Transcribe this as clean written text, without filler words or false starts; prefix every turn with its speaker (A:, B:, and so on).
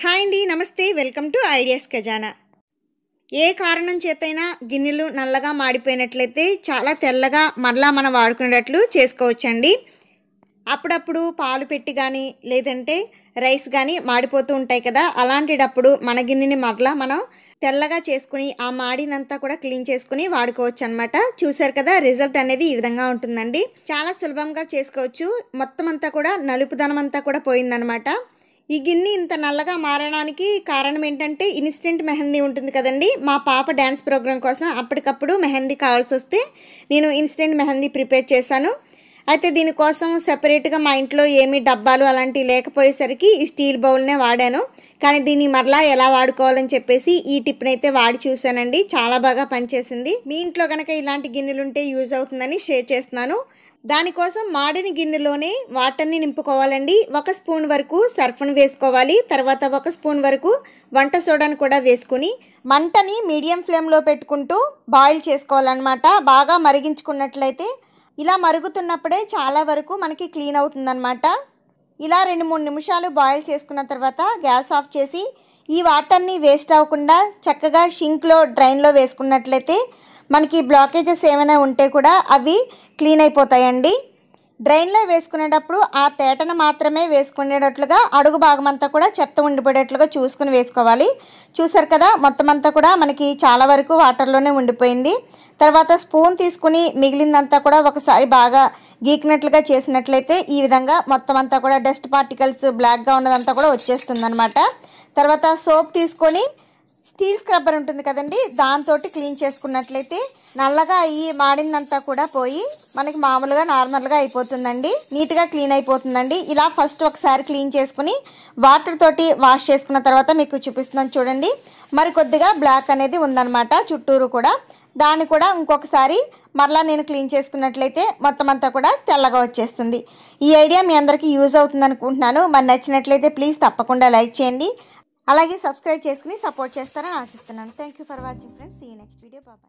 A: Hi అండి, నమస్తే. Welcome to ideas ఖజానా. ఏ కారణం చేతైనా గిన్నెలు నల్లగా మాడిపోయినట్లయితే చాలా తెల్లగా మరలా మనం వాడుకునేటట్లు చేసుకోవచ్చండి. అప్పుడప్పుడు పాలు పెట్టి కానీ లేదంటే రైస్ కానీ మాడిపోతూ ఉంటాయి కదా, అలాంటిటప్పుడు మన గిన్నెని మరలా మనం తెల్లగా చేసుకుని ఆ మాడినంతా కూడా క్లీన్ చేసుకుని వాడుకోవచ్చు అనమాట. చూసారు కదా, రిజల్ట్ అనేది ఈ విధంగా ఉంటుందండి. చాలా సులభంగా చేసుకోవచ్చు. మొత్తం అంతా కూడా నలుపుదనం అంతా కూడా పోయిందనమాట. ఈ గిన్నె ఇంత నల్లగా మారడానికి కారణం ఏంటంటే ఇన్స్టెంట్ మెహందీ ఉంటుంది కదండి. మా పాప డ్యాన్స్ ప్రోగ్రాం కోసం అప్పటికప్పుడు మెహందీ కావాల్సి వస్తే నేను ఇన్స్టెంట్ మెహందీ ప్రిపేర్ చేశాను. అయితే దీనికోసం సెపరేట్గా మా ఇంట్లో ఏమీ డబ్బాలు అలాంటివి లేకపోయేసరికి ఈ స్టీల్ బౌల్నే వాడాను. కానీ దీన్ని మరలా ఎలా వాడుకోవాలని చెప్పేసి ఈ టిప్ని అయితే వాడి చూశానండి. చాలా బాగా పనిచేసింది. మీ ఇంట్లో కనుక ఇలాంటి గిన్నెలు ఉంటే యూజ్ అవుతుందని షేర్ చేస్తున్నాను. దానికోసం మాడిన గిన్నెలోనే వాటర్ని నింపుకోవాలండి. 1 స్పూన్ వరకు సర్ఫ్ను వేసుకోవాలి. తర్వాత 1 స్పూన్ వరకు వంట సోడాను కూడా వేసుకుని మంటని మీడియం ఫ్లేమ్లో పెట్టుకుంటూ బాయిల్ చేసుకోవాలన్నమాట. బాగా మరిగించుకున్నట్లయితే ఇలా మరుగుతున్నప్పుడే చాలా వరకు మనకి క్లీన్ అవుతుందన్నమాట. ఇలా 2-3 నిమిషాలు బాయిల్ చేసుకున్న తర్వాత గ్యాస్ ఆఫ్ చేసి ఈ వాటర్ని వేస్ట్ అవ్వకుండా చక్కగా షింక్లో డ్రైన్లో వేసుకున్నట్లయితే మనకి బ్లాకేజెస్ ఏమైనా ఉంటే కూడా అవి క్లీన్ అయిపోతాయండి. డ్రైన్లో వేసుకునేటప్పుడు ఆ తేటను మాత్రమే వేసుకునేటట్లుగా అడుగు భాగం అంతా కూడా చెత్త ఉండిపోయేటట్లుగా చూసుకుని వేసుకోవాలి. చూసారు కదా, మొత్తం అంతా కూడా మనకి చాలా వరకు వాటర్లోనే ఉండిపోయింది. తర్వాత స్పూన్ తీసుకుని మిగిలిందంతా కూడా ఒకసారి బాగా గీకినట్లుగా చేసినట్లయితే ఈ విధంగా మొత్తం అంతా కూడా డస్ట్ పార్టికల్స్ బ్లాక్గా ఉన్నదంతా కూడా వచ్చేస్తుంది అనమాట. తర్వాత సోప్ తీసుకొని స్టీల్ స్క్రబ్బర్ ఉంటుంది కదండి, దాంతో క్లీన్ చేసుకున్నట్లయితే నల్లగా అయ్యి మాడిందంతా కూడా పోయి మనకి మామూలుగా నార్మల్గా అయిపోతుందండి. నీట్గా క్లీన్ అయిపోతుందండి. ఇలా ఫస్ట్ ఒకసారి క్లీన్ చేసుకుని వాటర్ తోటి వాష్ చేసుకున్న తర్వాత మీకు చూపిస్తున్నాను చూడండి. మరి కొద్దిగా బ్లాక్ అనేది ఉందన్నమాట చుట్టూరు కూడా. దాన్ని కూడా ఇంకొకసారి మరలా నేను క్లీన్ చేసుకున్నట్లయితే మొత్తం అంతా కూడా తెల్లగా వచ్చేస్తుంది. ఈ ఐడియా మీ అందరికీ యూజ్ అవుతుంది అనుకుంటున్నాను. మరి నచ్చినట్లయితే ప్లీజ్ తప్పకుండా లైక్ చేయండి. అలాగే సబ్స్క్రైబ్ చేసుకుని సపోర్ట్ చేస్తారని ఆశిస్తున్నాను. Thank you for watching friends. See you next video. Bye.